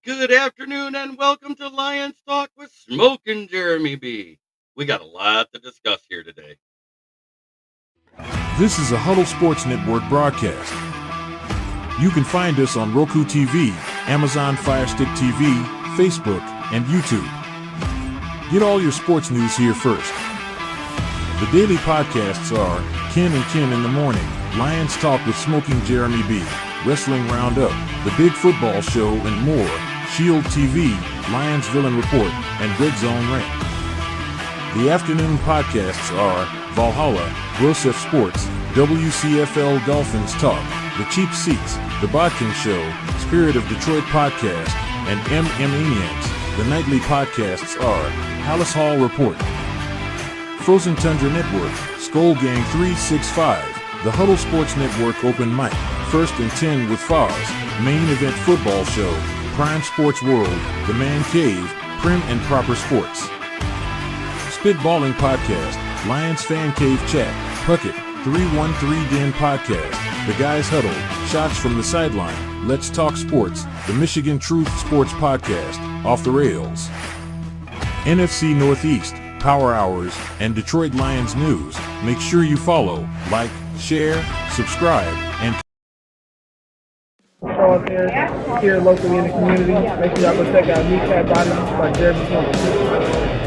Good afternoon and welcome to Lions Talk with Smoke and Jeremy B. We got a lot to discuss here today. This is a Huddle Sports Network broadcast. You can find us on Roku TV, Amazon Fire Stick TV, Facebook, and YouTube. Get all your sports news here first. The daily podcasts are Ken and Ken in the Morning, Lions Talk with Smoking Jeremy B, Wrestling Roundup, The Big Football Show, and more, Shield TV, Lions Villain Report, and Red Zone Rant. The afternoon podcasts are Valhalla, Grosef Sports, WCFL Dolphins Talk, The Cheap Seats, The Bodkin Show, Spirit of Detroit Podcast, and Maniacs. The nightly podcasts are Hallis Hall Report, Frozen Tundra Network, Skull Gang 365, The Huddle Sports Network Open Mic, First and 10 with Foz, Main Event Football Show, Prime Sports World, The Man Cave, Prim and Proper Sports. Spitballing Podcast, Lions Fan Cave Chat, Puckett, 313 Den Podcast, The Guys Huddle, Shots from the Sideline, Let's Talk Sports, The Michigan Truth Sports Podcast, Off the Rails, NFC Northeast, Power Hours, and Detroit Lions News. Make sure you follow, like, share, subscribe, and show us here locally in the community. Make sure y'all go check out Kneecap Body by Jeremy Campbell.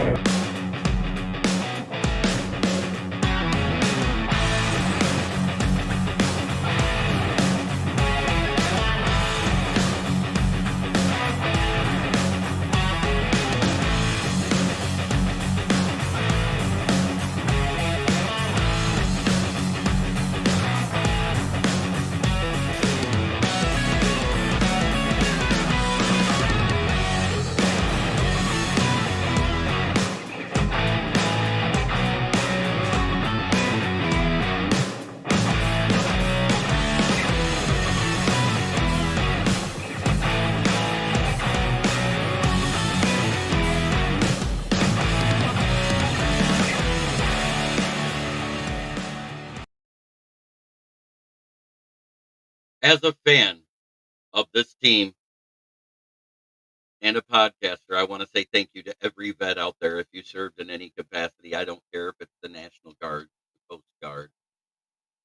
As a fan of this team and a podcaster, I want to say thank you to every vet out there. If you served in any capacity, I don't care if it's the National Guard, the Coast Guard,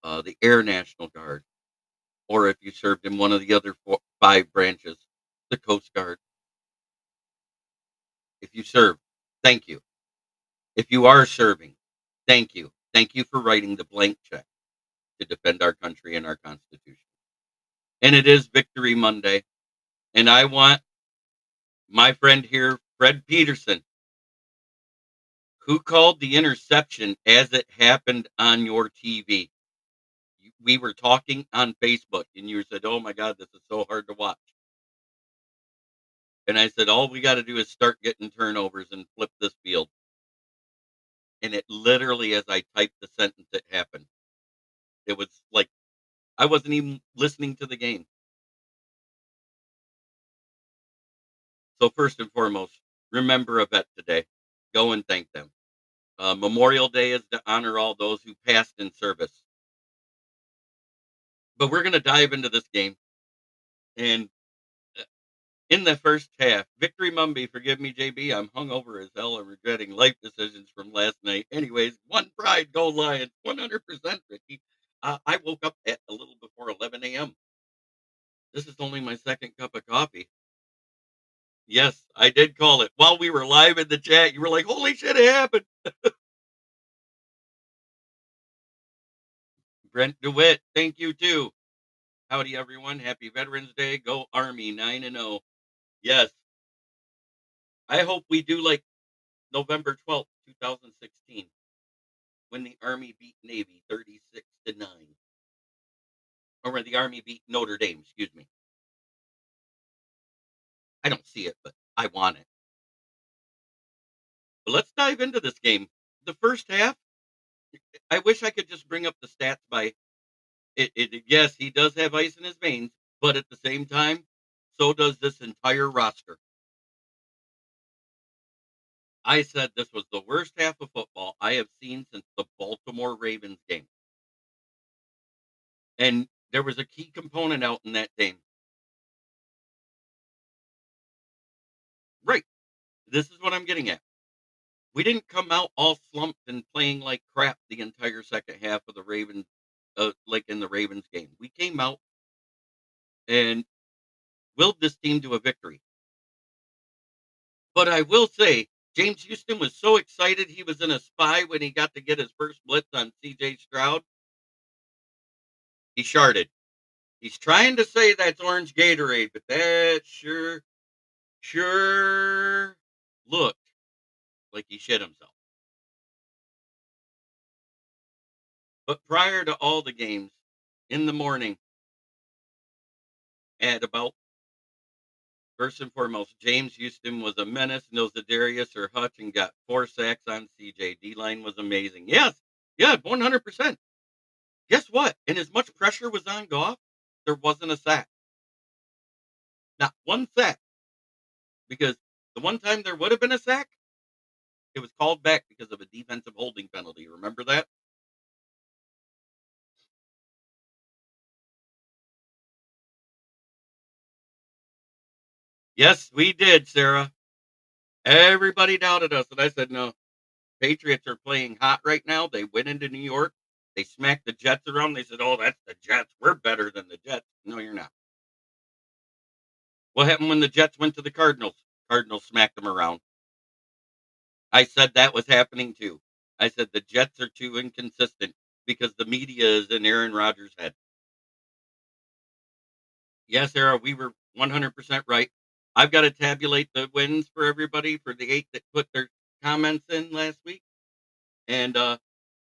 the Air National Guard, or if you served in one of the other five branches, the Coast Guard. If you served, thank you. If you are serving, thank you. Thank you for writing the blank check to defend our country and our Constitution. And it is Victory Monday. And I want my friend here, Fred Peterson, who called the interception as it happened on your TV. We were talking on Facebook, and you said, oh my God, this is so hard to watch. And I said, all we got to do is start getting turnovers and flip this field. And it literally, as I typed the sentence, it happened. It was like I wasn't even listening to the game. So first and foremost, remember a vet today. Go and thank them. Memorial Day is to honor all those who passed in service. But we're going to dive into this game. And in the first half, Victory Monday, forgive me, JB, I'm hungover as hell and regretting life decisions from last night. Anyways, one pride, go Lions, 100%, Ricky. I woke up at a little before 11 a.m. This is only my second cup of coffee. Yes, I did call it. While we were live in the chat, you were like, holy shit, it happened. Brent DeWitt, thank you too. Howdy, everyone. Happy Veterans Day. Go Army 9-0. Yes. I hope we do like November 12th, 2016, when the Army beat Navy 36-9. Or when the Army beat Notre Dame, excuse me. I don't see it, but I want it. But let's dive into this game. The first half, I wish I could just bring up the stats by it. Yes, he does have ice in his veins, but at the same time, so does this entire roster. I said this was the worst half of football I have seen since the Baltimore Ravens game. And there was a key component out in that game. This is what I'm getting at. We didn't come out all slumped and playing like crap the entire second half of the Ravens, like in the Ravens game. We came out and willed this team to a victory. But I will say, James Houston was so excited he was in a spy when he got to get his first blitz on CJ Stroud. He sharded. He's trying to say that's orange Gatorade, but that sure looked like he shit himself. But prior to all the games, in the morning, at about first and foremost, James Houston was a menace. No Zadarius or Hutch and got 4 sacks on CJ. D-line was amazing. Yes, yeah, 100%. Guess what? And as much pressure was on Goff, there wasn't a sack. Not one sack. Because the one time there would have been a sack, it was called back because of a defensive holding penalty. Remember that? Yes, we did, Sarah. Everybody doubted us. And I said, no, Patriots are playing hot right now. They went into New York. They smacked the Jets around. They said, oh, that's the Jets. We're better than the Jets. No, you're not. What happened when the Jets went to the Cardinals? Cardinals smacked them around. I said that was happening too. I said the Jets are too inconsistent because the media is in Aaron Rodgers' head. Yes, Sarah, we were 100% right. I've got to tabulate the wins for everybody for the 8 that put their comments in last week. And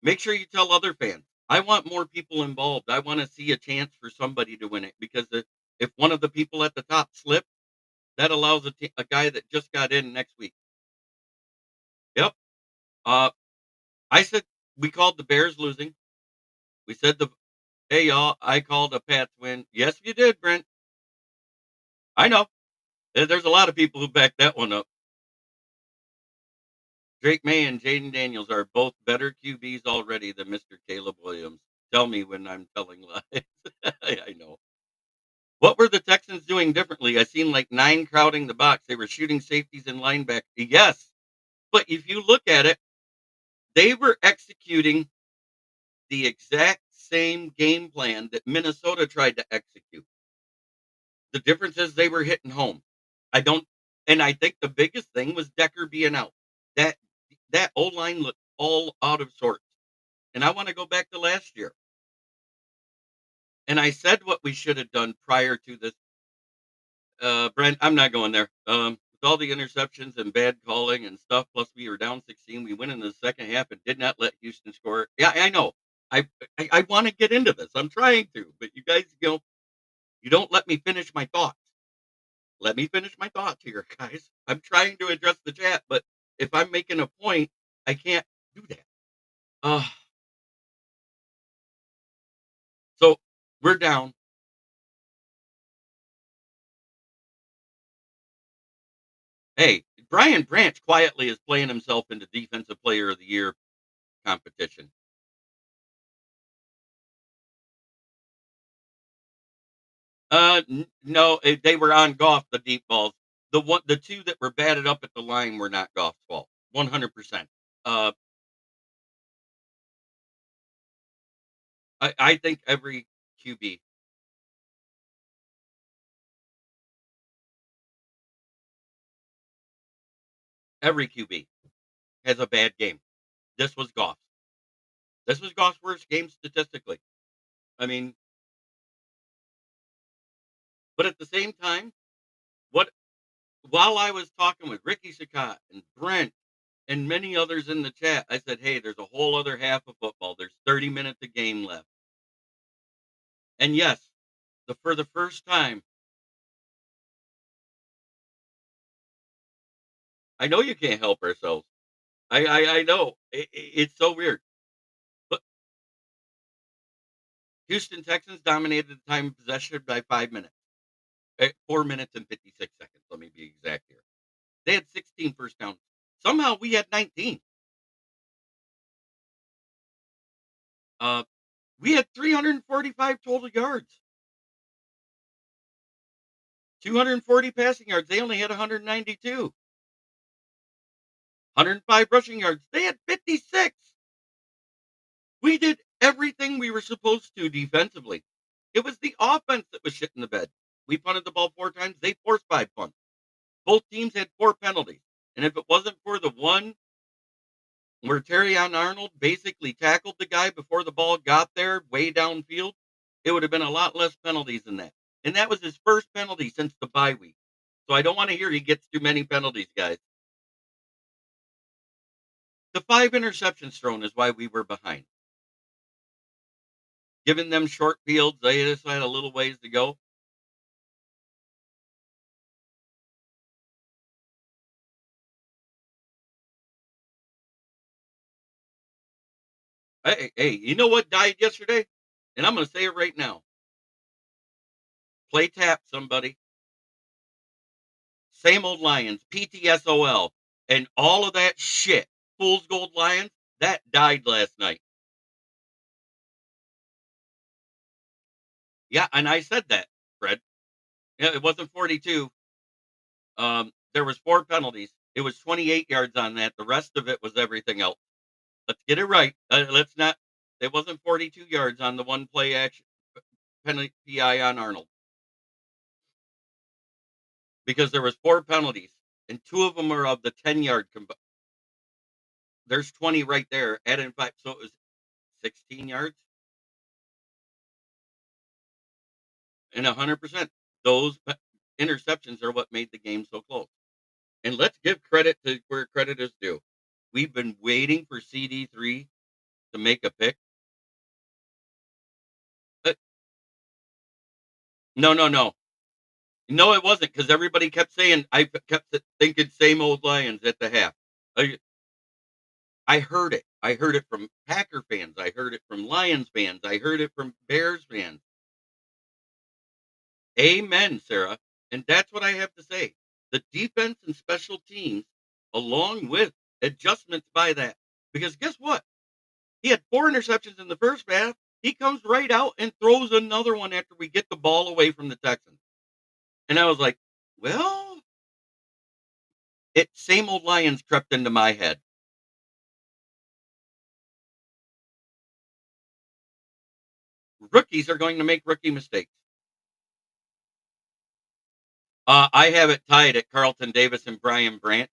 make sure you tell other fans. I want more people involved. I want to see a chance for somebody to win it because if one of the people at the top slip, that allows a guy that just got in next week. Yep. Uh, I said we called the Bears losing. We said hey y'all, I called a Pats win. Yes, you did, Brent. I know. There's a lot of people who backed that one up. Drake May and Jaden Daniels are both better QBs already than Mr. Caleb Williams. Tell me when I'm telling lies. I know. What were the Texans doing differently? I seen like 9 crowding the box. They were shooting safeties and linebackers. Yes. But if you look at it, they were executing the exact same game plan that Minnesota tried to execute. The difference is they were hitting home. I don't, and I think the biggest thing was Decker being out. That that O line looked all out of sorts. And I want to go back to last year. And I said what we should have done prior to this. Brent, I'm not going there. With all the interceptions and bad calling and stuff, plus we were down 16. We went in the second half and did not let Houston score. Yeah, I know. I want to get into this. I'm trying to, but you guys, you don't let me finish my thoughts. Let me finish my thoughts here, guys. I'm trying to address the chat, but if I'm making a point, I can't do that. Uh, so we're down. Hey, Brian Branch quietly is playing himself into Defensive Player of the Year competition. No, they were on Goff, the deep balls. The 2 that were batted up at the line were not Goff's fault. 100%. Uh, I think every QB, every QB has a bad game. This was Goff. This was Goff's worst game statistically. I mean, but at the same time, what while I was talking with Ricky Sakat and Brent and many others in the chat, I said, "Hey, there's a whole other half of football. There's 30 minutes of game left." And yes, for the first time, I know you can't help ourselves. I know it's so weird, but Houston Texans dominated the time of possession by 5 minutes, 4 minutes and 56 seconds. Let me be exact here. They had 16 first downs. Somehow we had 19. Uh, we had 345 total yards, 240 passing yards. They only had 192. 105 rushing yards. They had 56. We did everything we were supposed to defensively. It was the offense that was shit in the bed. We punted the ball 4 times. They forced 5 punts. Both teams had 4 penalties. And if it wasn't for the one where Terrion Arnold basically tackled the guy before the ball got there way downfield, it would have been a lot less penalties than that. And that was his first penalty since the bye week. So I don't want to hear he gets too many penalties, guys. The 5 interceptions thrown is why we were behind. Giving them short fields, they just had a little ways to go. Hey, you know what died yesterday? And I'm going to say it right now. Play tap, somebody. Same old Lions, PTSOL, and all of that shit. Fool's Gold Lions, that died last night. Yeah, and I said that, Fred. Yeah, it wasn't 42. There was 4 penalties. It was 28 yards on that. The rest of it was everything else. Let's get it right. Let's not. It wasn't 42 yards on the one play action penalty PI on Arnold because there was 4 penalties and 2 of them are of the 10-yard. There's 20 right there. Add in 5, so it was 16 yards and 100%. Those interceptions are what made the game so close. And let's give credit to where credit is due. We've been waiting for CD3 to make a pick. No, no, no. No, it wasn't because everybody kept saying I kept thinking same old Lions at the half. I heard it. I heard it from Packer fans. I heard it from Lions fans. I heard it from Bears fans. Amen, Sarah. And that's what I have to say. The defense and special teams, along with adjustments by that. Because guess what? He had 4 interceptions in the first half. He comes right out and throws another one after we get the ball away from the Texans. And I was like, well, same old Lions crept into my head. Rookies are going to make rookie mistakes. I have it tied at Carlton Davis and Brian Branch.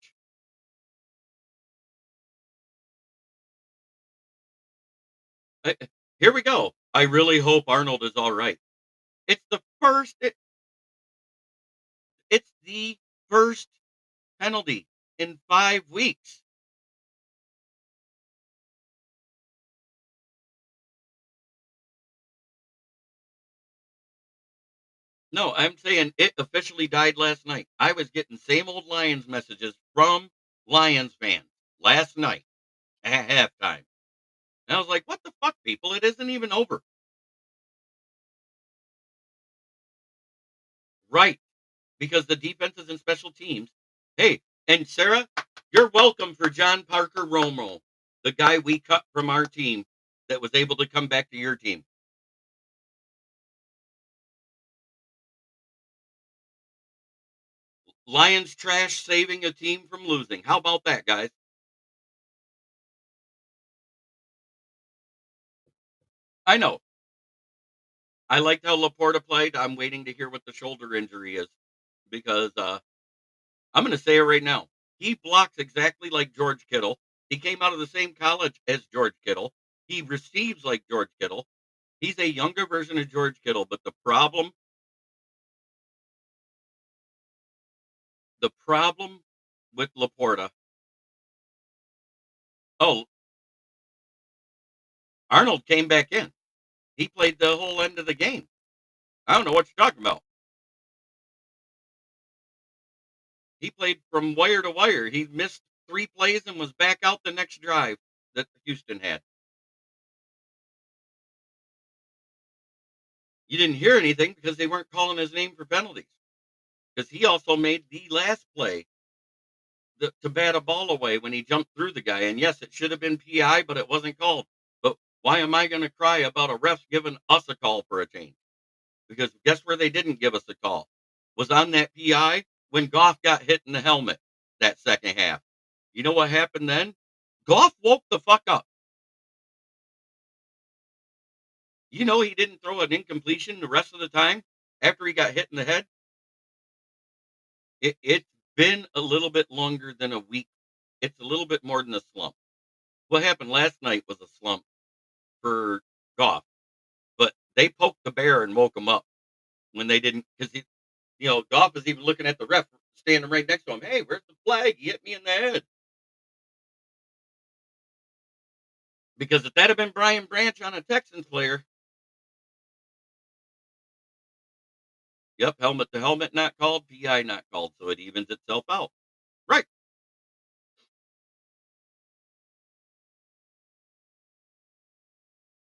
Here we go. I really hope Arnold is all right. It's the first. It's the first penalty in 5 weeks. No, I'm saying it officially died last night. I was getting same old Lions messages from Lions fans last night at halftime. And I was like, what the fuck, people? It isn't even over. Right. Because the defenses and special teams. Hey, and Sarah, you're welcome for John Parker Romo, the guy we cut from our team that was able to come back to your team. Lions trash saving a team from losing. How about that, guys? I know. I liked how Laporta played. I'm waiting to hear what the shoulder injury is because I'm going to say it right now. He blocks exactly like George Kittle. He came out of the same college as George Kittle. He receives like George Kittle. He's a younger version of George Kittle, but the problem with Laporta. Oh, Arnold came back in. He played the whole end of the game. I don't know what you're talking about. He played from wire to wire. He missed 3 plays and was back out the next drive that Houston had. You didn't hear anything because they weren't calling his name for penalties. Because he also made the last play to bat a ball away when he jumped through the guy. And yes, it should have been PI, but it wasn't called. But why am I going to cry about a ref giving us a call for a change? Because guess where they didn't give us a call? Was on that PI when Goff got hit in the helmet that second half. You know what happened then? Goff woke the fuck up. You know he didn't throw an incompletion the rest of the time after he got hit in the head? It's been a little bit longer than a week. It's a little bit more than a slump. What happened last night was a slump for Goff, but they poked the bear and woke him up when they didn't, because Goff was even looking at the ref standing right next to him. Hey, where's the flag? He hit me in the head. Because if that had been Brian Branch on a Texans player, yep, helmet to helmet not called, PI not called, so it evens itself out. Right.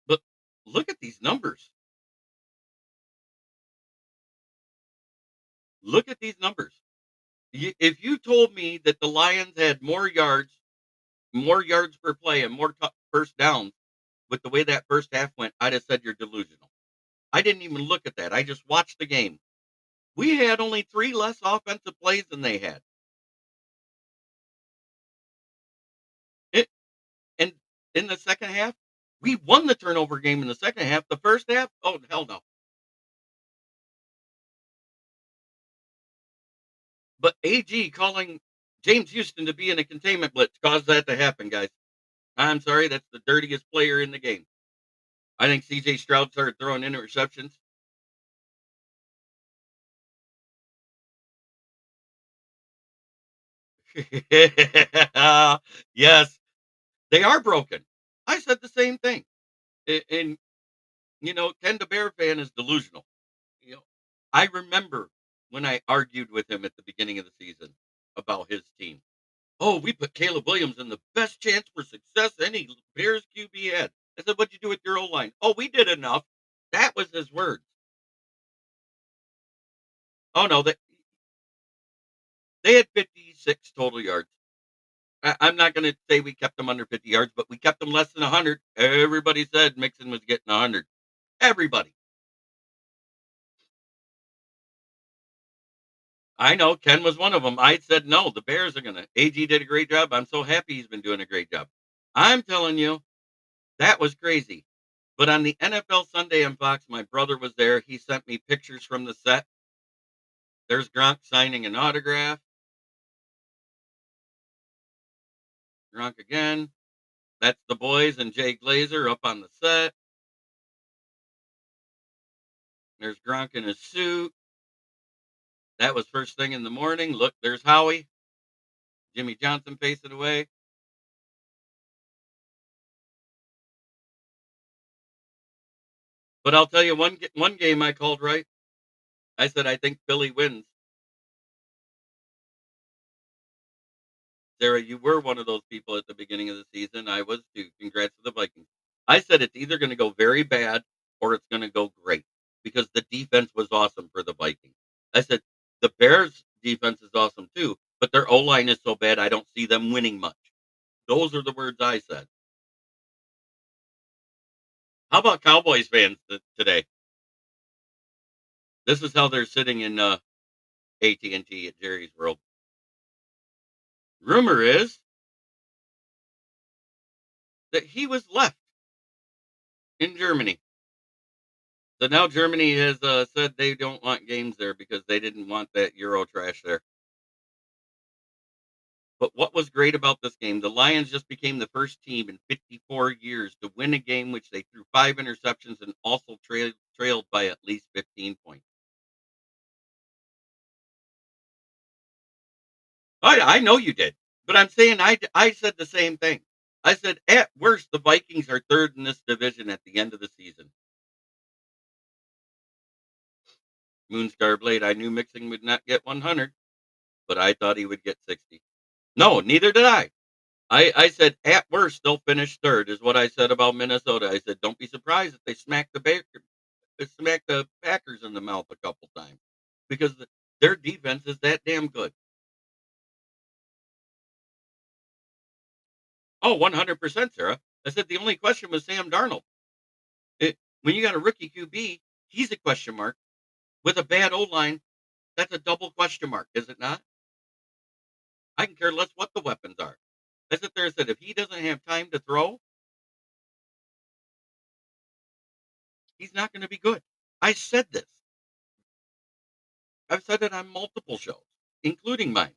But look at these numbers. Look at these numbers. If you told me that the Lions had more yards per play, and more first downs with the way that first half went, I'd have said you're delusional. I didn't even look at that. I just watched the game. We had only 3 less offensive plays than they had. It, and in the second half, we won the turnover game in the second half. The first half, oh hell no. But AG calling James Houston to be in a containment blitz caused that to happen, guys. I'm sorry, that's the dirtiest player in the game. I think CJ Stroud started throwing interceptions. Yes, they are broken. I said the same thing. And Ken the Bear fan is delusional. You know, I remember when I argued with him at the beginning of the season about his team. Oh, we put Caleb Williams in the best chance for success any Bears QB had. I said, what'd you do with your O line? Oh, we did enough. That was his words. Oh no, they had 56 total yards. I'm not going to say we kept them under 50 yards, but we kept them less than 100. Everybody said Mixon was getting 100. Everybody. I know Ken was one of them. I said, no, the Bears are going to. AG did a great job. I'm so happy he's been doing a great job. I'm telling you, that was crazy. But on the NFL Sunday on Fox, my brother was there. He sent me pictures from the set. There's Gronk signing an autograph. Gronk again. That's the boys and Jay Glazer up on the set. There's Gronk in his suit. That was first thing in the morning. Look, there's Howie. Jimmy Johnson facing away. But I'll tell you one game I called right. I said I think Philly wins. Sarah, you were one of those people at the beginning of the season. I was too. Congrats to the Vikings. I said it's either going to go very bad or it's going to go great because the defense was awesome for the Vikings. I said the Bears' defense is awesome too, but their O line is so bad I don't see them winning much. Those are the words I said. How about Cowboys fans today? This is how they're sitting in AT&T at Jerry's World. Rumor is that he was left in Germany. So now Germany has said they don't want games there because they didn't want that Euro trash there. But what was great about this game, the Lions just became the first team in 54 years to win a game which they threw 5 interceptions and also trailed by at least 15 points. I know you did, but I'm saying I said the same thing. I said at worst the Vikings are third in this division at the end of the season. Moonstar Blade, I knew Mixon would not get 100, but I thought he would get 60. No, neither did I. I said at worst they'll finish third is what I said about Minnesota. I said don't be surprised if they smack the Packers in the mouth a couple times because their defense is that damn good. Oh, 100%, Sarah. I said the only question was Sam Darnold. When you got a rookie QB, he's a question mark. With a bad O line, that's a double question mark, is it not? I can care less what the weapons are. I sit there and said, if he doesn't have time to throw, he's not going to be good. I said this. I've said it on multiple shows, including mine.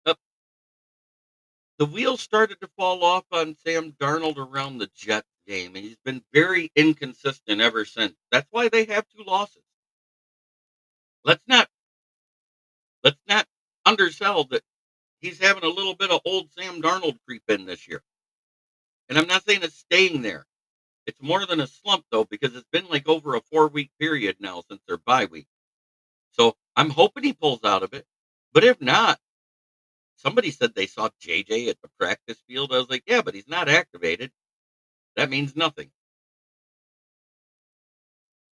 Uh, the wheels started to fall off on Sam Darnold around the Jets game, and he's been very inconsistent ever since. That's why they have 2 losses. Let's not let's not undersell that he's having a little bit of old Sam Darnold creep in this year. And I'm not saying it's staying there. It's more than a slump though, because it's been like over a 4-week period now since their bye week. So I'm hoping he pulls out of it. But if not, somebody said they saw JJ at the practice field. I was like, yeah, but he's not activated. That means nothing.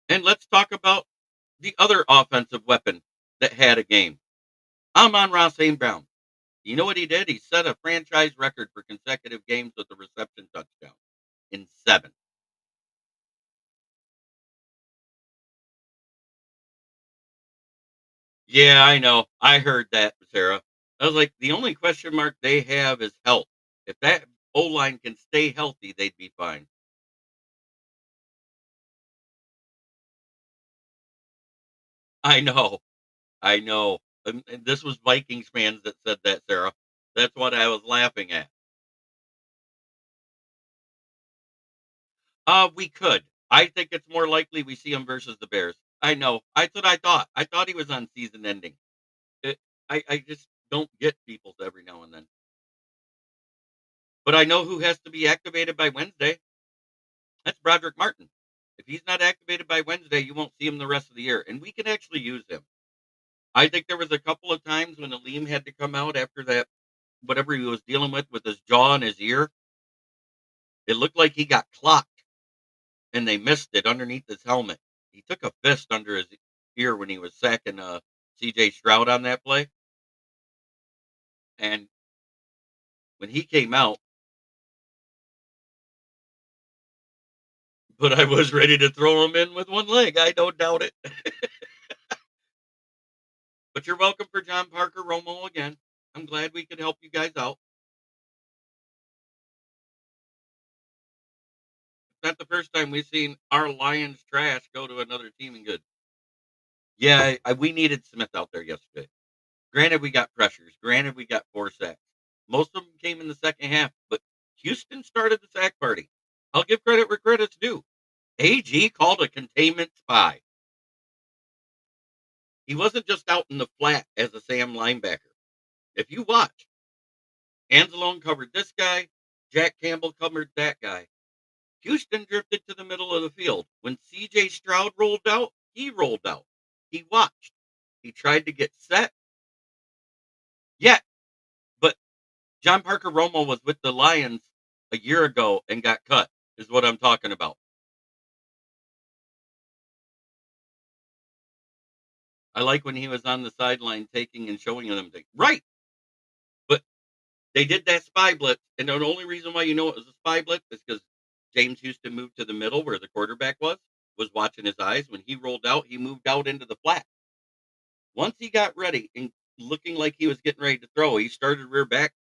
And let's talk about the other offensive weapon that had a game. Amon-Ra St. Brown. You know what he did? He set a franchise record for consecutive games with a reception touchdown in 7. Yeah, I know. I heard that, Sarah. I was like, the only question mark they have is health. If that O line can stay healthy, they'd be fine. I know. I know. And this was Vikings fans that said that, Sarah. That's what I was laughing at. We could. I think it's more likely we see him versus the Bears. I know. That's what I thought. I thought he was on season ending. It, I just don't get people every now and then. But I know who has to be activated by Wednesday. That's Broderick Martin. If he's not activated by Wednesday, you won't see him the rest of the year. And we can actually use him. I think there was a couple of times when Aleem had to come out after that, whatever he was dealing with his jaw and his ear. It looked like he got clocked and they missed it underneath his helmet. He took a fist under his ear when he was sacking CJ Stroud on that play. And when he came out, but I was ready to throw him in with one leg. I don't doubt it. But you're welcome for John Parker Romo again. I'm glad we could help you guys out. It's not the first time we've seen our Lions trash go to another team and good. Yeah, we needed Smith out there yesterday. Granted, we got pressures. Granted, we got 4 sacks. Most of them came in the second half, but Houston started the sack party. I'll give credit where credit's due. AG called a containment spy. He wasn't just out in the flat as a Sam linebacker. If you watch, Anzalone covered this guy, Jack Campbell covered that guy. Houston drifted to the middle of the field. When CJ Stroud rolled out, he rolled out. He watched. He tried to get set. Yeah, but John Parker Romo was with the Lions a year ago and got cut, is what I'm talking about. I like when he was on the sideline taking and showing them things. Right. But they did that spy blitz. And the only reason why you know it was a spy blitz is because James Houston moved to the middle where the quarterback was watching his eyes. When he rolled out, he moved out into the flat. Once he got ready and looking like he was getting ready to throw, he started rear back.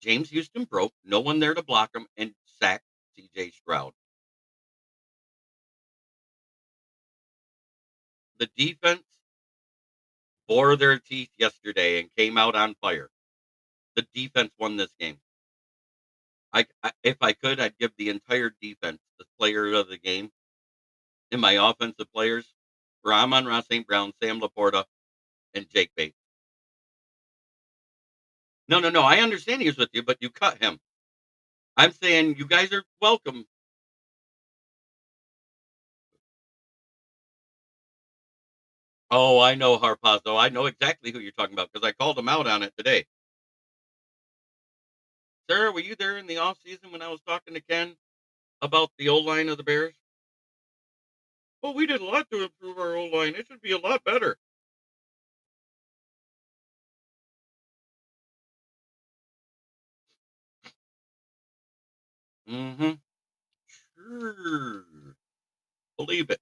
James Houston broke, no one there to block him, and sacked CJ Stroud. The defense bore their teeth yesterday and came out on fire. The defense won this game. If I could, I'd give the entire defense the player of the game. And my offensive players were Amon-Ra St. Brown, Sam Laporta, and Jake Bates. No. I understand he was with you, but you cut him. I'm saying you guys are welcome. Oh, I know Harpazo. I know exactly who you're talking about because I called him out on it today. Sarah, were you there in the off season when I was talking to Ken about the O line of the Bears? Well, we did a lot to improve our O line. It should be a lot better. Mm-hmm. Sure. Believe it.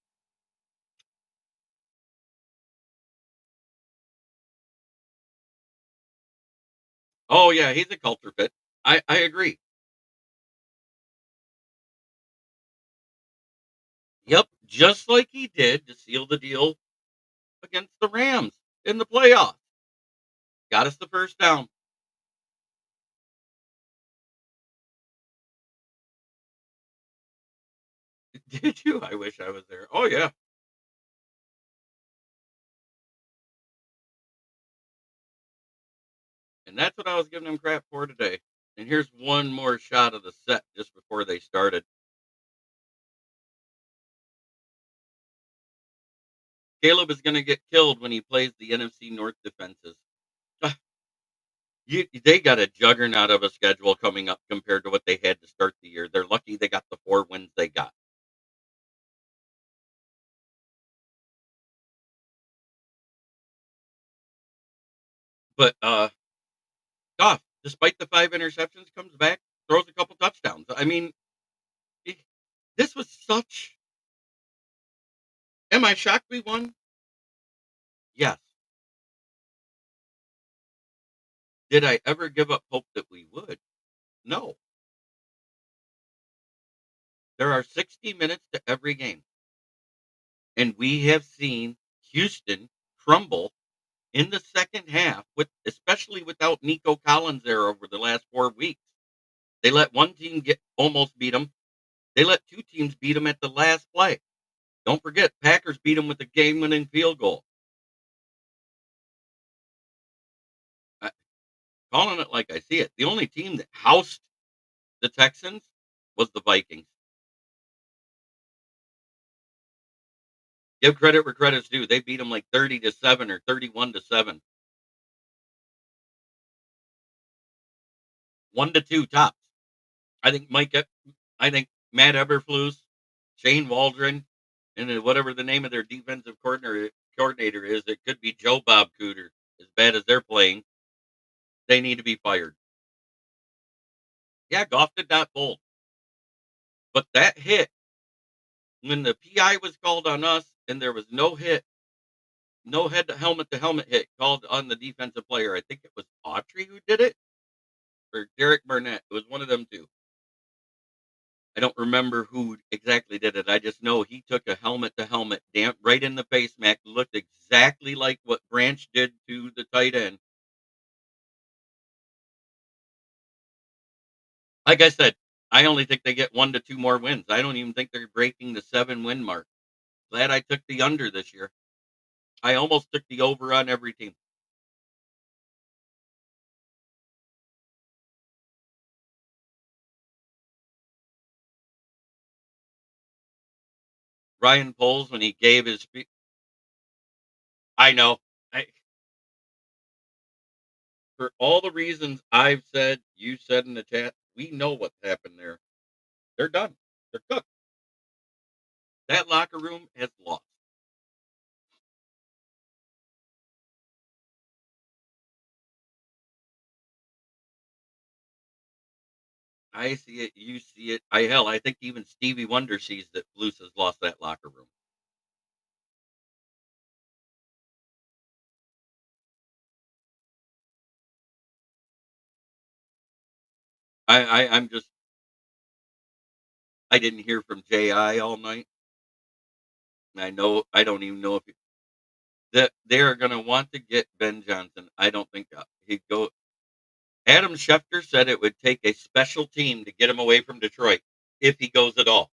Oh yeah, he's a culture fit. I agree. Yep, just like he did to seal the deal against the Rams in the playoffs. Got us the first down. Did you? I wish I was there. Oh yeah. And that's what I was giving him crap for today. And here's one more shot of the set just before they started. Caleb is going to get killed when he plays the NFC North defenses. They got a juggernaut of a schedule coming up compared to what they had to start the year. They're lucky they got the 4 wins they got. But Goff, despite the 5 interceptions, comes back, throws a couple touchdowns. I mean, eh, this was such. Am I shocked we won? Yes. Did I ever give up hope that we would? No. There are 60 minutes to every game, and we have seen Houston crumble in the second half, with especially without Nico Collins there over the last 4 weeks. They let one team get almost beat them. They let two teams beat them at the last play. Don't forget, Packers beat them with a game-winning field goal. I, calling it like I see it. The only team that housed the Texans was the Vikings. Give credit where credit's due. They beat them like 30-7 or 31-7, 1-2 tops. I think I think Matt Eberflus, Shane Waldron, and then whatever the name of their defensive coordinator is, it could be Joe Bob Cooter. As bad as they're playing, they need to be fired. Yeah, Goff did not bolt, but that hit when the PI was called on us and there was no hit, no head to helmet hit called on the defensive player. I think it was Autry who did it or Derek Burnett. It was one of them two. I don't remember who exactly did it. I just know he took a helmet to helmet, damn right in the face, Mac. Looked exactly like what Branch did to the tight end. Like I said, I only think they get 1 to 2 more wins. I don't even think they're breaking the 7 win mark. Glad I took the under this year. I almost took the over on every team. Ryan Poles when he gave his speech. I know. I, for all the reasons I've said, you said in the chat, we know what's happened there. They're done. They're cooked. That locker room has lost. I see it. You see it. I think even Stevie Wonder sees that Flus has lost that locker room. I'm just. I didn't hear from Ji all night. I know. I don't even know if that they are going to want to get Ben Johnson. I don't think he'd go. Adam Schefter said it would take a special team to get him away from Detroit if he goes at all.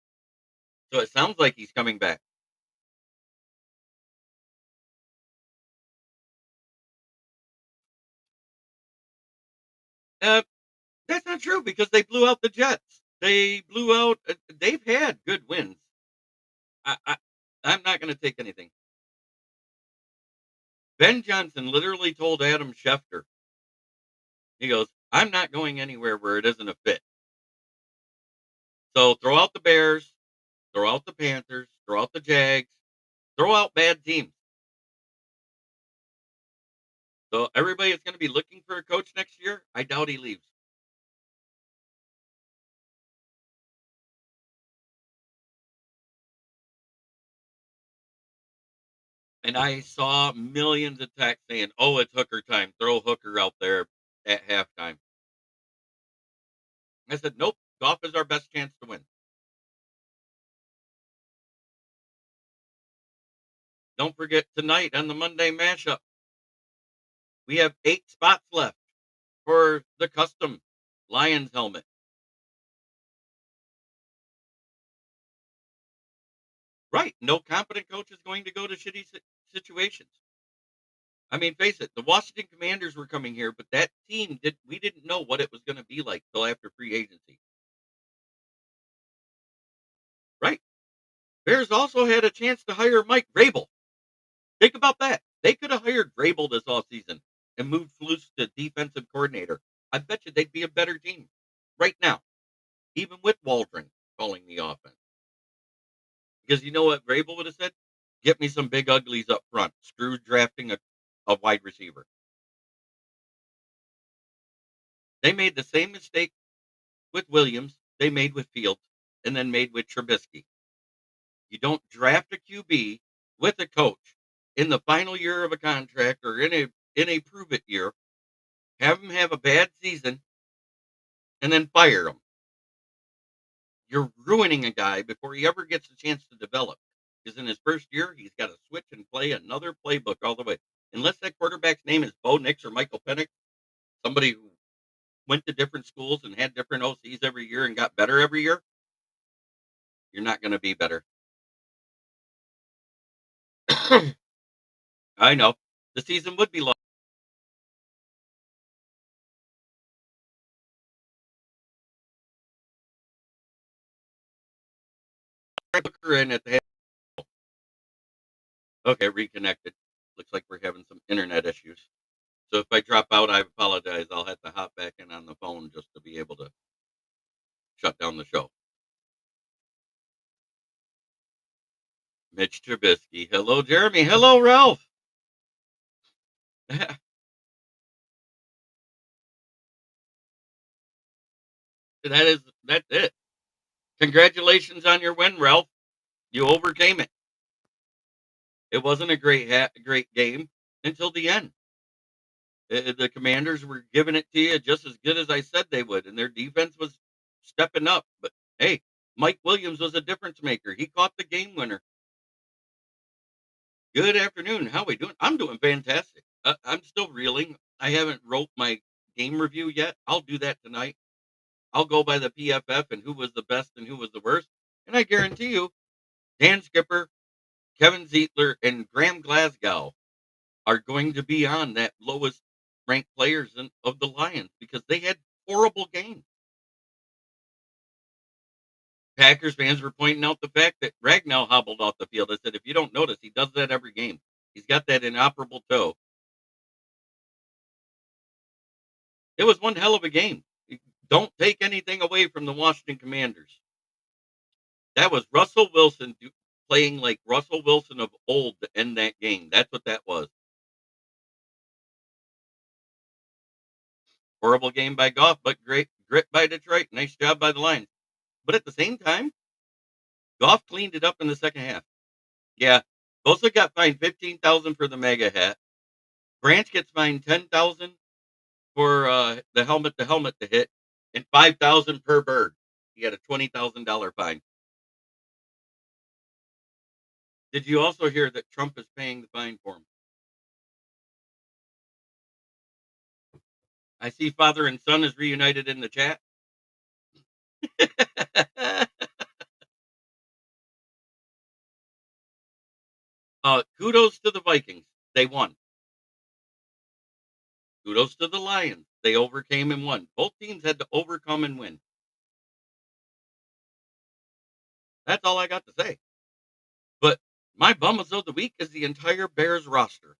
So it sounds like he's coming back. Uh, that's not true because they blew out the Jets. They blew out. They've had good wins. I, I I'm not going to take anything. Ben Johnson literally told Adam Schefter, he goes, "I'm not going anywhere where it isn't a fit. So throw out the Bears, throw out the Panthers, throw out the Jags, throw out bad teams. So everybody is going to be looking for a coach next year. I doubt he leaves. And I saw millions of texts saying, "Oh, it's Hooker time. Throw Hooker out there at halftime." I said, "Nope. Goff is our best chance to win." Don't forget tonight on the Monday mashup, we have 8 spots left for the custom Lions helmet. Right. No competent coach is going to go to shitty situations. I mean, face it, the Washington Commanders were coming here, but that team we didn't know what it was going to be like till after free agency. Right. Bears also had a chance to hire Mike Vrabel. Think about that. They could have hired Vrabel this offseason and moved Flus to defensive coordinator. I bet you they'd be a better team right now, even with Waldron calling the offense. Because you know what Vrabel would have said? Get me some big uglies up front. Screw drafting a wide receiver. They made the same mistake with Williams they made with Fields and then made with Trubisky. You don't draft a QB with a coach in the final year of a contract or in a prove it year, have him have a bad season, and then fire him. You're ruining a guy before he ever gets a chance to develop. Because in his first year, he's got to switch and play another playbook all the way. Unless that quarterback's name is Bo Nix or Michael Penix, somebody who went to different schools and had different OCs every year and got better every year, you're not going to be better. I know. The season would be long. In at the Okay, reconnected. Looks like we're having some internet issues. So if I drop out, I apologize. I'll have to hop back in on the phone just to be able to shut down the show. Mitch Trubisky. Hello, Jeremy. Hello, Ralph. That's it. Congratulations on your win, Ralph. You overcame it. It wasn't a great game until the end. The Commanders were giving it to you just as good as I said they would, and their defense was stepping up. But hey, Mike Williams was a difference maker. He caught the game winner. Good afternoon. How we doing? I'm doing fantastic. I'm still reeling. I haven't wrote my game review yet. I'll do that tonight. I'll go by the PFF and who was the best and who was the worst. And I guarantee you, Dan Skipper, Kevin Zietler, and Graham Glasgow are going to be on that lowest ranked players of the Lions because they had horrible games. Packers fans were pointing out the fact that Ragnow hobbled off the field. I said, if you don't notice, he does that every game. He's got that inoperable toe. It was one hell of a game. Don't take anything away from the Washington Commanders. That was Russell Wilson playing like Russell Wilson of old to end that game. That's what that was. Horrible game by Goff, but great grit by Detroit. Nice job by the Lions. But at the same time, Goff cleaned it up in the second half. Yeah, Bosa got fined 15,000 for the mega hat. Branch gets fined 10,000 for the helmet to hit, and 5,000 per bird. He had a $20,000 fine. Did you also hear that Trump is paying the fine for him? I see father and son is reunited in the chat. Kudos to the Vikings. They won. Kudos to the Lions. They overcame and won. Both teams had to overcome and win. That's all I got to say. But my bummas of the week is the entire Bears roster.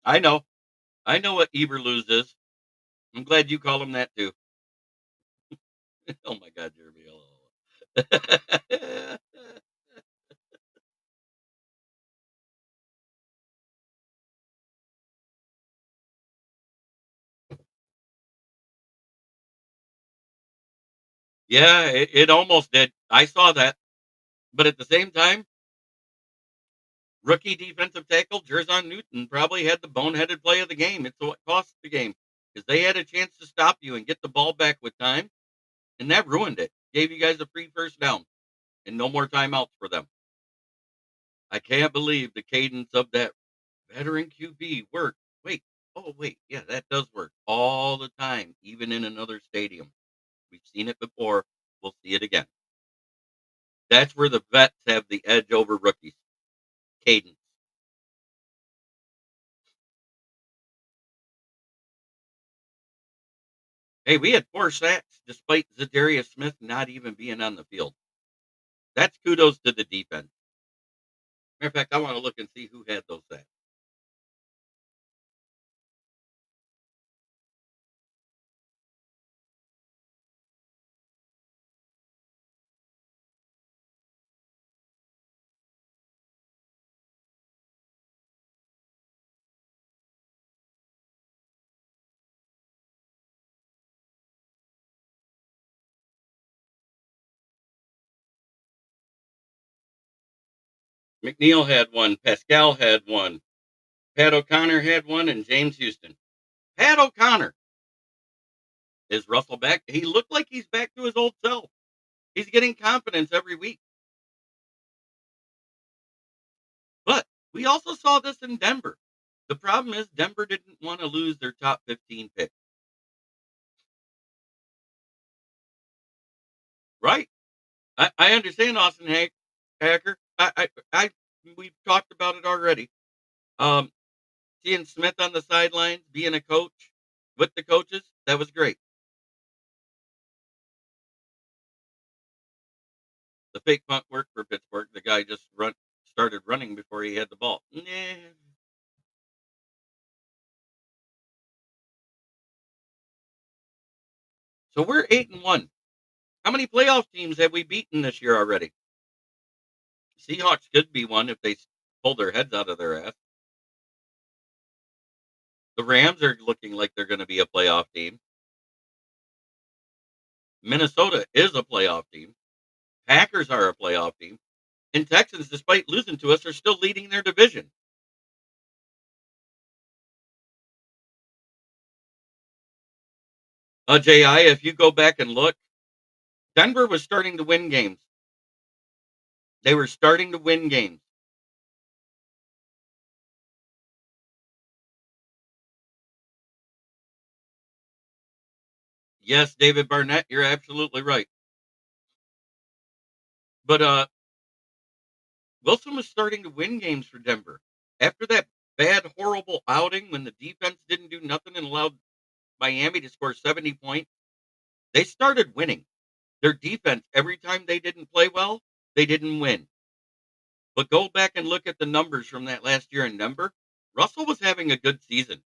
I know. I know what Eberluz is. I'm glad you call him that too. Oh my God, Jeremy. Yeah, it almost did. I saw that. But at the same time, Rookie defensive tackle Jerzon Newton probably had the boneheaded play of the game. It's what cost the game because they had a chance to stop you and get the ball back with time, and that ruined it. Gave you guys a free first down and no more timeouts for them. I can't believe the cadence of that veteran QB worked. Wait, yeah, that does work all the time, even in another stadium. We've seen it before. We'll see it again. That's where the vets have the edge over rookies. Cadence. Hey, we had 4 sacks despite Zadarius Smith not even being on the field. That's kudos to the defense. Matter of fact, I want to look and see who had those sacks. McNeil had one, Pascal had one, Pat O'Connor had one, and James Houston. Pat O'Connor is Russell back. He looked like he's back to his old self. He's getting confidence every week. But we also saw this in Denver. The problem is Denver didn't want to lose their top 15 pick. Right. I understand Austin Hacker. We've talked about it already. Um, Seeing Smith on the sidelines, being a coach with the coaches, that was great. The fake punt worked for Pittsburgh. The guy just started running before he had the ball. Nah. So we're 8-1. How many playoff teams have we beaten this year already? Seahawks could be one if they pull their heads out of their ass. The Rams are looking like they're going to be a playoff team. Minnesota is a playoff team. Packers are a playoff team. And Texans, despite losing to us, are still leading their division. JI, if you go back and look, Denver was starting to win games. They were starting to win games. Yes, David Barnett, you're absolutely right. But Wilson was starting to win games for Denver. After that bad, horrible outing when the defense didn't do nothing and allowed Miami to score 70 points, they started winning. Their defense, every time they didn't play well, they didn't win. But go back and look at the numbers from that last year in Denver. Russell was having a good season.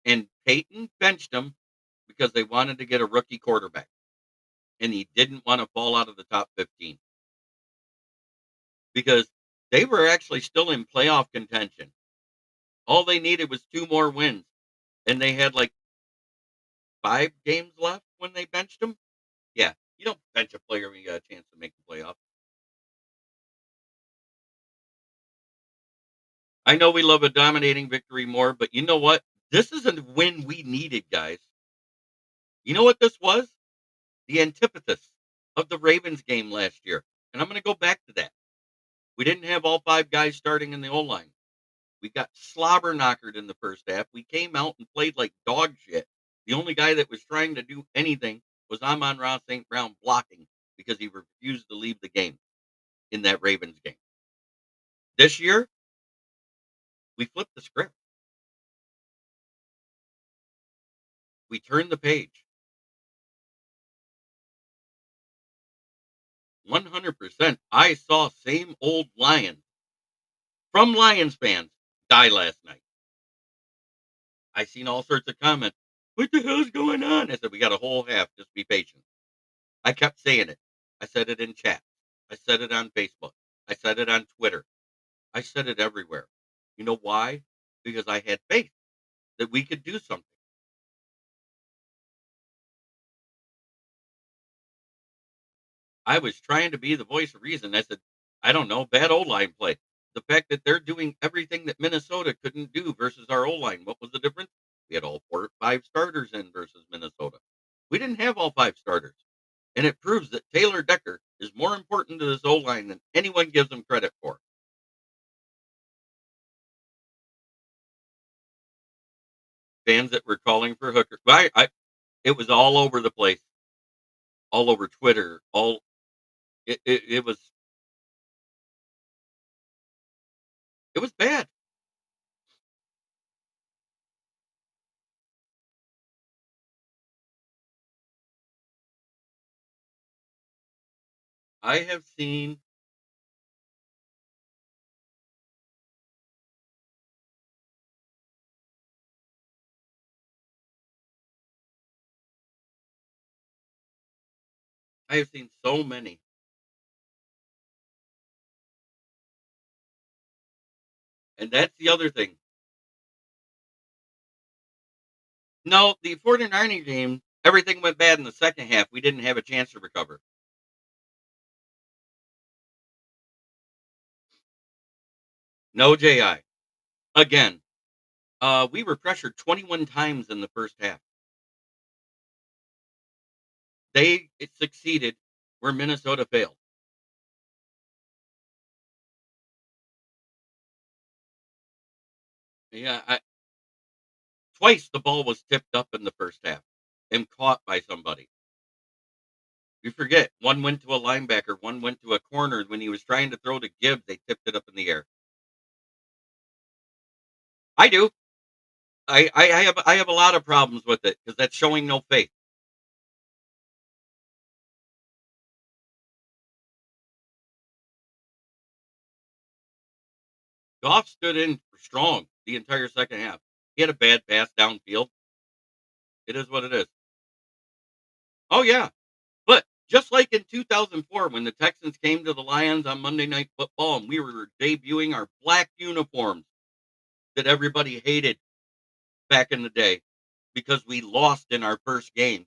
And Peyton benched him because they wanted to get a rookie quarterback. And he didn't want to fall out of the top 15 because they were actually still in playoff contention. All they needed was 2 more wins. And they had like 5 games left when they benched him. Yeah, you don't bench a player when you got a chance to make the playoffs. I know we love a dominating victory more, but you know what? This is a win we needed, guys. You know what this was? The antithesis of the Ravens game last year. And I'm going to go back to that. We didn't have all 5 guys starting in the O line. We got slobber knockered in the first half. We came out and played like dog shit. The only guy that was trying to do anything was Amon-Ra St. Brown blocking because he refused to leave the game in that Ravens game. This year, we flipped the script. We turned the page. 100%. I saw same old Lions from Lions fans die last night. I seen all sorts of comments. What the hell's going on? I said, we got a whole half. Just be patient. I kept saying it. I said it in chat. I said it on Facebook. I said it on Twitter. I said it everywhere. You know why? Because I had faith that we could do something. I was trying to be the voice of reason. I said, I don't know, bad O-line play. The fact that they're doing everything that Minnesota couldn't do versus our O-line. What was the difference? We had all 5 starters in versus Minnesota. We didn't have all 5 starters. And it proves that Taylor Decker is more important to this O-line than anyone gives him credit for. Fans that were calling for Hooker. It was all over the place, all over Twitter, it was bad. I have seen I have seen so many. And that's the other thing. No, the 49er game, everything went bad in the second half. We didn't have a chance to recover. No JI. Again, we were pressured 21 times in the first half. It succeeded where Minnesota failed. Yeah, twice the ball was tipped up in the first half and caught by somebody. You forget, one went to a linebacker, one went to a corner. When he was trying to throw to Gibbs, they tipped it up in the air. I do. I have a lot of problems with it because that's showing no faith. Goff stood in strong the entire second half. He had a bad pass downfield. It is what it is. Oh yeah, but just like in 2004 when the Texans came to the Lions on Monday Night Football and we were debuting our black uniforms that everybody hated back in the day because we lost in our first game.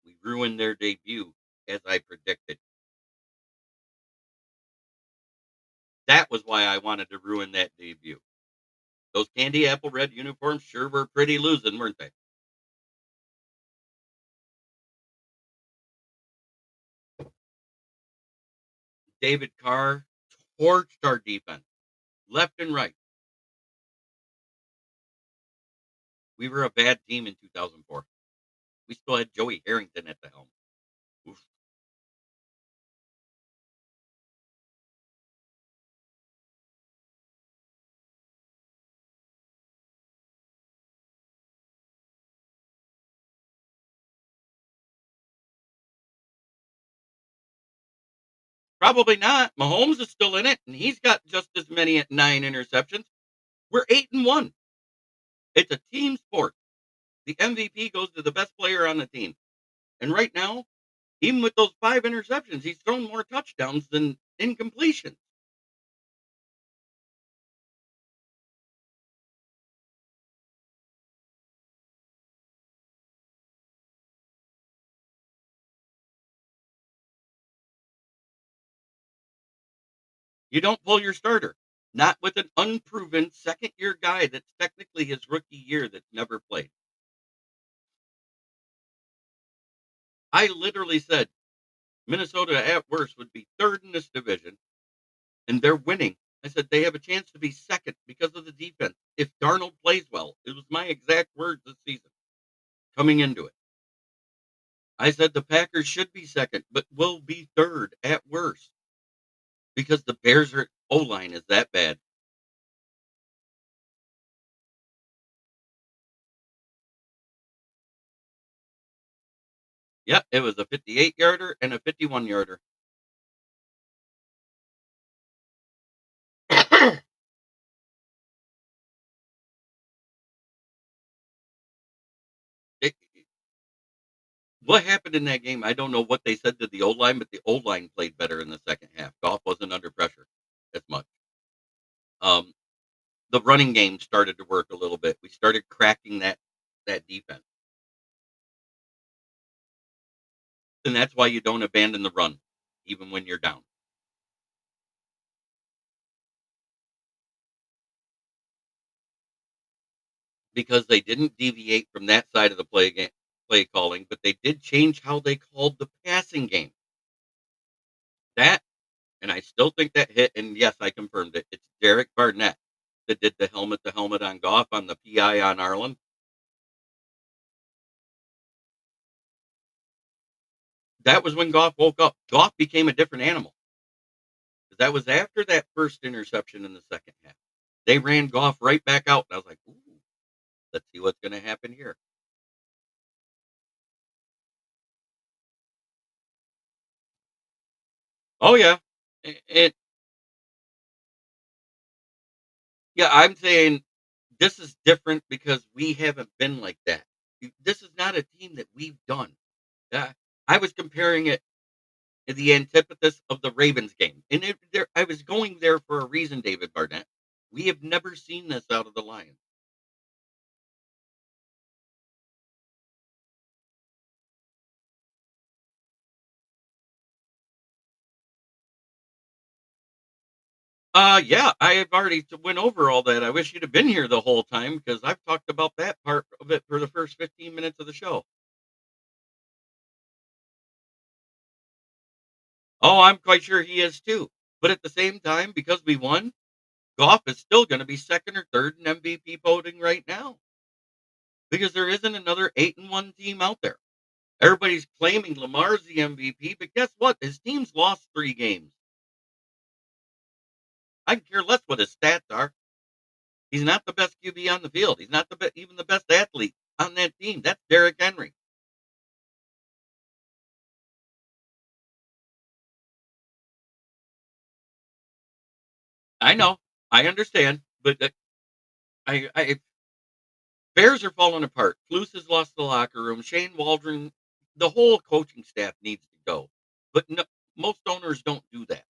We ruined their debut, as I predicted. That was why I wanted to ruin that debut. Those candy apple red uniforms sure were pretty losing, weren't they? David Carr torched our defense left and right. We were a bad team in 2004. We still had Joey Harrington at the helm. Oof. Probably not. Mahomes is still in it, and he's got just as many at 9 interceptions. We're 8-1. It's a team sport. The MVP goes to the best player on the team. And right now, even with those 5 interceptions, he's thrown more touchdowns than incompletions. You don't pull your starter. Not with an unproven second year guy that's technically his rookie year that's never played. I literally said Minnesota at worst would be third in this division, and they're winning. I said they have a chance to be second because of the defense. If Darnold plays well, it was my exact words this season coming into it. I said the Packers should be second, but will be third at worst because the Bears' O line is that bad. Yep, it was a 58 yarder and a 51 yarder. It, what happened in that game? I don't know what they said to the O line, but the O line played better in the second half. Goff wasn't under pressure as much. Um, the running game started to work a little bit. We started cracking that defense, and that's why you don't abandon the run, even when you're down. because they didn't deviate from that side of the play calling, but they did change how they called the passing game. That, and I still think that hit, and yes, I confirmed it. It's Derek Barnett that did the helmet to helmet on Goff on the PI on Arlen. That was when Goff woke up. Goff became a different animal. That was after that first interception in the second half. They ran Goff right back out, and I was like, "Ooh, let's see what's going to happen here." Oh yeah, it. Yeah, I'm saying this is different because we haven't been like that. This is not a team that we've done. Uh, I was comparing it to the antithesis of the Ravens game, and I was going there for a reason, David Barnett. We have never seen this out of the Lions. Yeah, I have already went over all that. I wish you'd have been here the whole time because I've talked about that part of it for the first 15 minutes of the show. Oh, I'm quite sure he is too. But at the same time, because we won, Goff is still going to be second or third in MVP voting right now because there isn't another 8-1 team out there. Everybody's claiming Lamar's the MVP, but guess what? His team's lost 3 games. I can care less what his stats are. He's not the best QB on the field. He's not even the best athlete on that team. That's Derrick Henry. I know. I understand, but I Bears are falling apart. Flus has lost the locker room. Shane Waldron, the whole coaching staff needs to go. But no, most owners don't do that.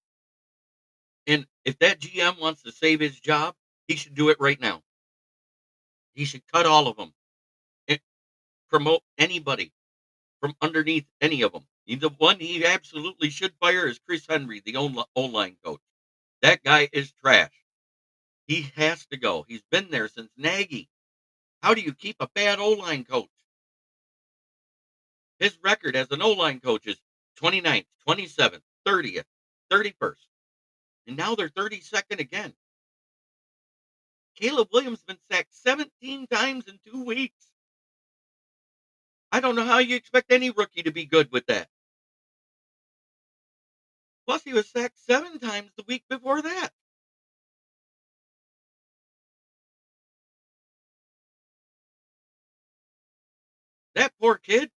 And if that GM wants to save his job, he should do it right now. He should cut all of them and promote anybody from underneath any of them. The one he absolutely should fire is Chris Henry, the O-line coach. That guy is trash. He has to go. He's been there since Nagy. How do you keep a bad O-line coach? His record as an O-line coach is 29th, 27th, 30th, 31st. And now they're 32nd again. Caleb Williams has been sacked 17 times in 2 weeks. I don't know how you expect any rookie to be good with that. Plus, he was sacked 7 times the week before that. That poor kid,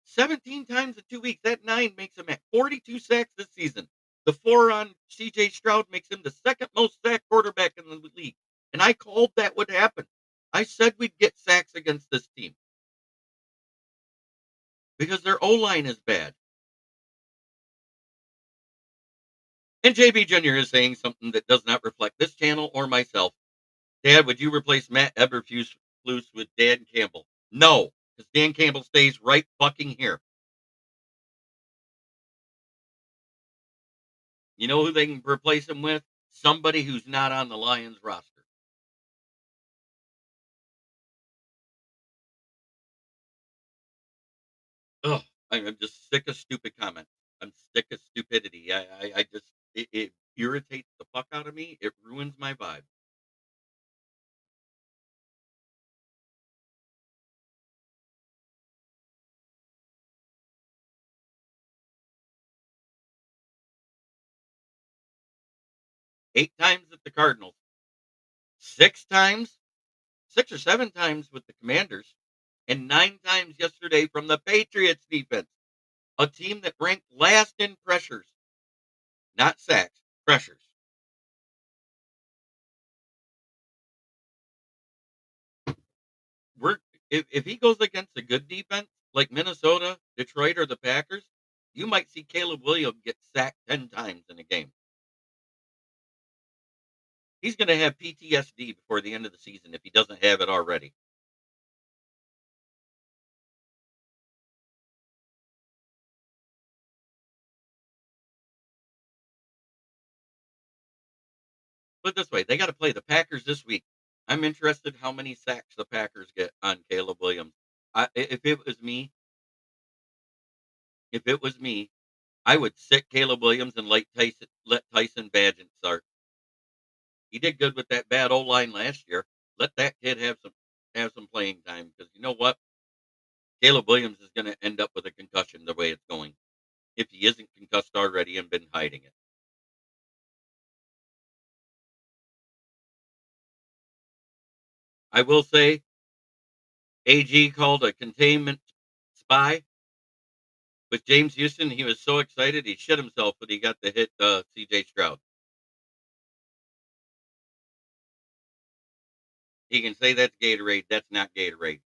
17 times in 2 weeks. That 9 makes him at 42 sacks this season. The 4 on CJ Stroud makes him the second most sacked quarterback in the league. And I called that would happen. I said we'd get sacks against this team because their O line is bad. And JB Jr. is saying something that does not reflect this channel or myself. Dad, would you replace Matt Eberflus with Dan Campbell? No, because Dan Campbell stays right fucking here. You know who they can replace him with? Somebody who's not on the Lions roster. Ugh, I'm just sick of stupid comments. I'm sick of stupidity. I just, it irritates the fuck out of me. It ruins my vibe. Eight times at the Cardinals, 6 times, 6 or 7 times with the Commanders, and 9 times yesterday from the Patriots defense, a team that ranked last in pressures, not sacks, pressures. We're if he goes against a good defense like Minnesota, Detroit, or the Packers, you might see Caleb Williams get sacked 10 times in a game. He's going to have PTSD before the end of the season if he doesn't have it already. Put it this way, they got to play the Packers this week. I'm interested how many sacks the Packers get on Caleb Williams. If it was me, I would sit Caleb Williams and let Tyson Bagent start. He did good with that bad O line last year. Let that kid have some playing time because you know what? Caleb Williams is going to end up with a concussion the way it's going. If he isn't concussed already and been hiding it. I will say AG called a containment spy with James Houston. He was so excited he shit himself when he got to hit CJ Stroud. He can say that's Gatorade. That's not Gatorade.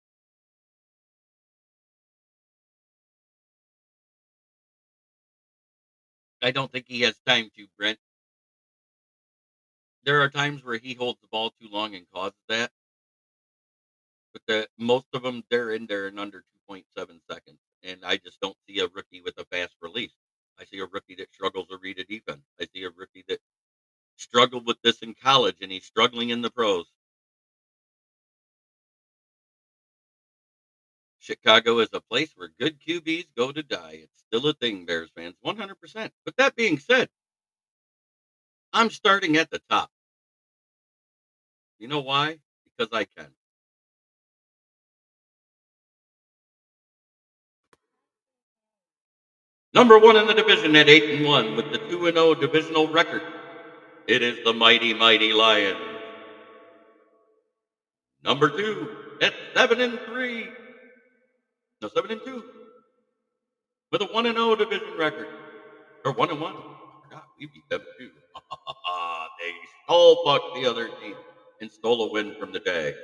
I don't think he has time to, Brent. There are times where he holds the ball too long and causes that, but most of them they're in there in under 2.7 seconds, and I just don't see a rookie with a fast release. I see a rookie that struggles to read a defense. I see a rookie that struggled with this in college, and he's struggling in the pros. Chicago is a place where good QBs go to die. It's still a thing, Bears fans, 100%. But that being said, I'm starting at the top. You know why? Because I can. Number one in the division at 8-1 with the 2-0 divisional record. It is the mighty, mighty Lions. Number two at 7-3. No, 7-2 with a 1-0 division record. Or 1-1. I forgot. We beat them too. They stole fucked the other team and stole a win from the day.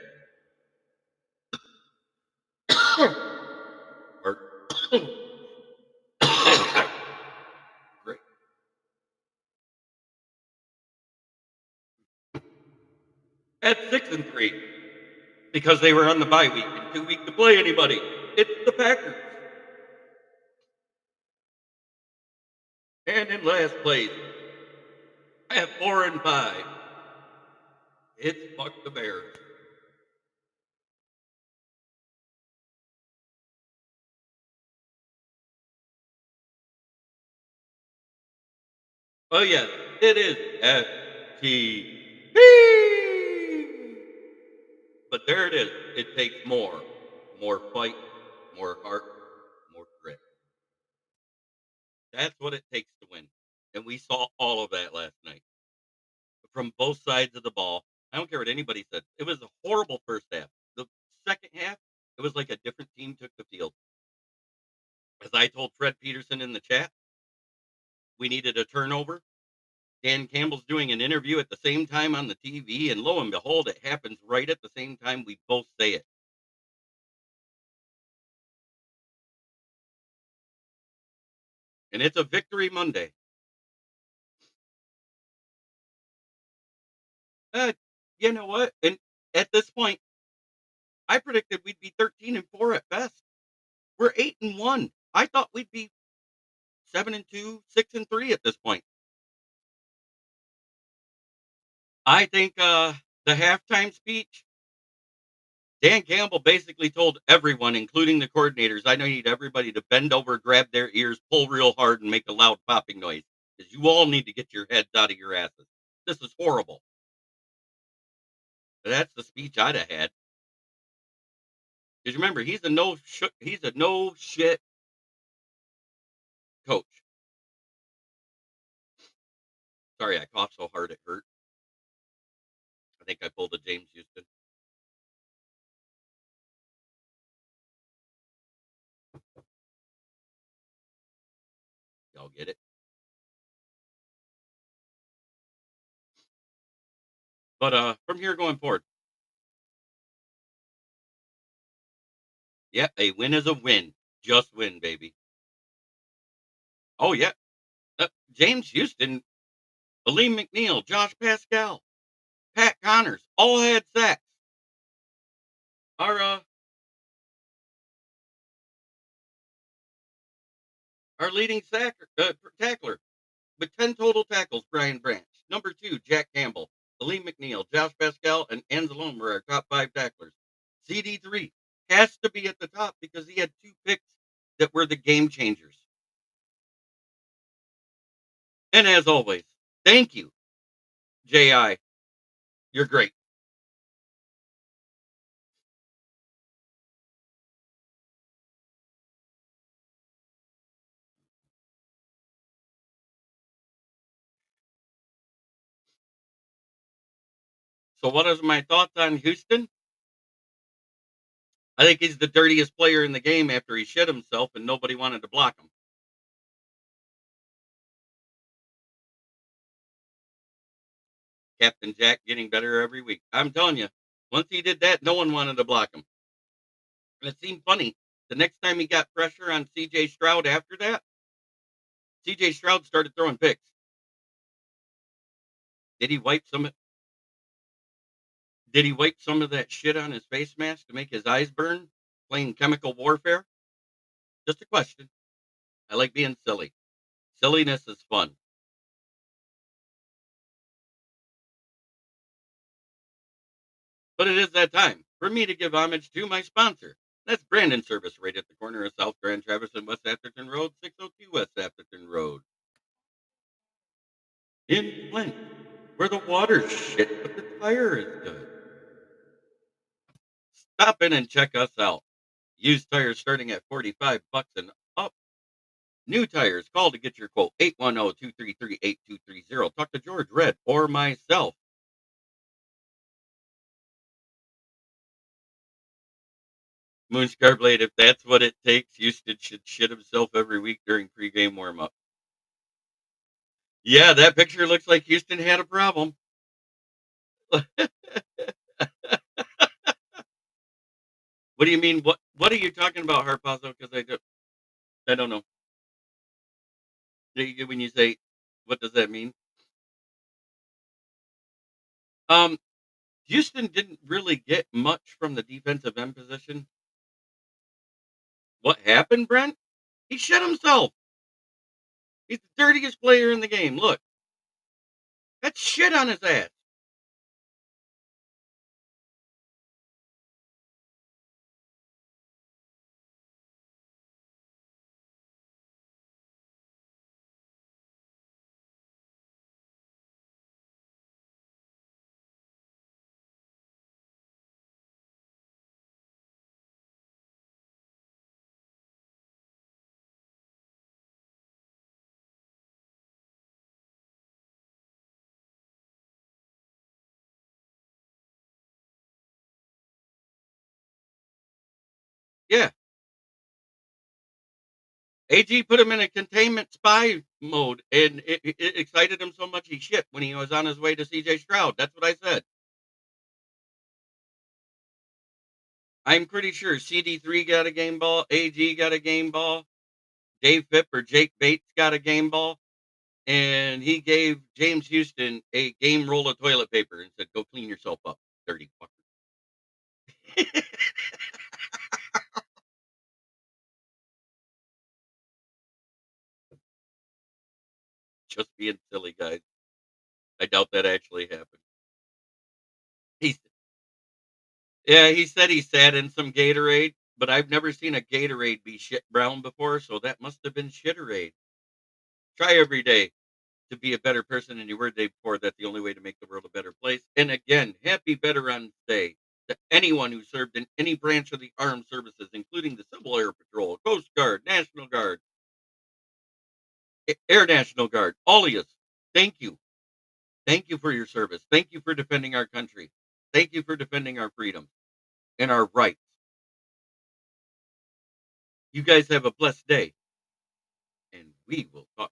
Or, great. At 6-3 because they were on the bye week and too weak to play anybody. It's the Packers. And in last place at 4-5, it's fuck the Bears. Oh yes, it is FTB. But there it is. It takes more fight, more heart, more grit. That's what it takes to win. And we saw all of that last night from both sides of the ball. I don't care what anybody said. It was a horrible first half. The second half, it was like a different team took the field. As I told Fred Peterson in the chat, we needed a turnover. Dan Campbell's doing an interview at the same time on the TV, and lo and behold, it happens right at the same time we both say it. And it's a victory Monday. Uh, you know what? And at this point, I predicted we'd be 13-4 at best. We're 8-1. I thought we'd be 7-2, 6-3 at this point. I think the halftime speech, Dan Campbell basically told everyone, including the coordinators, I need everybody to bend over, grab their ears, pull real hard, and make a loud popping noise because you all need to get your heads out of your asses. This is horrible. That's the speech I'd have had. Because remember, he's a no shit coach. Sorry, I coughed so hard it hurt. I think I pulled a James Houston. Y'all get it? But from here going forward, yeah, a win is a win. Just win, baby. Oh yeah, James Houston, Aleem McNeil, Josh Pascal, Pat Connors, all had sacks. Our leading tackler with 10 total tackles, Brian Branch. Number 2, Jack Campbell, Aleem McNeil, Josh Pascal, and Anzalone were our top 5 tacklers. CD3 has to be at the top because he had 2 picks that were the game changers. And as always, thank you, J.I. You're great. So what is my thoughts on Houston? I think he's the dirtiest player in the game after he shit himself and nobody wanted to block him. Captain Jack getting better every week. I'm telling you, once he did that, no one wanted to block him. And it seemed funny. The next time he got pressure on CJ Stroud after that, CJ Stroud started throwing picks. Did he wipe some of that shit on his face mask to make his eyes burn? Playing chemical warfare? Just a question. I like being silly. Silliness is fun. But it is that time for me to give homage to my sponsor. That's Brandon Service right at the corner of South Grand Traverse and West Atherton Road, 602 West Atherton Road. In Flint, where the water's shit, but the tire is good. Stop in and check us out. Used tires starting at $45 and up. New tires, call to get your quote, 810-233-8230. Talk to George Red or myself. Moonscar Blade, if that's what it takes, Houston should shit himself every week during pregame warm-up. Yeah, that picture looks like Houston had a problem. What do you mean? What are you talking about, Harpazo? Because I don't know. When you say, what does that mean? Um, Houston didn't really get much from the defensive end position. What happened, Brent? He shit himself. He's the dirtiest player in the game. Look, that's shit on his ass. Yeah. AG put him in a containment spy mode, and it excited him so much he shit when he was on his way to CJ Stroud. That's what I said. I'm pretty sure CD3 got a game ball, AG got a game ball, Dave Phipp or Jake Bates got a game ball, and he gave James Houston a game roll of toilet paper and said, "Go clean yourself up, dirty fucker." Just being silly, guys. I doubt that actually happened. He, yeah, he said he sat in some Gatorade, but I've never seen a Gatorade be shit brown before, so that must have been Shitterade. Try every day to be a better person than you were the day before. That's the only way to make the world a better place. And again, happy Veterans Day to anyone who served in any branch of the armed services, including the Civil Air Patrol, Coast Guard, National Guard, Air National Guard, all of you. Thank you. Thank you for your service. Thank you for defending our country. Thank you for defending our freedom and our rights. You guys have a blessed day, and we will talk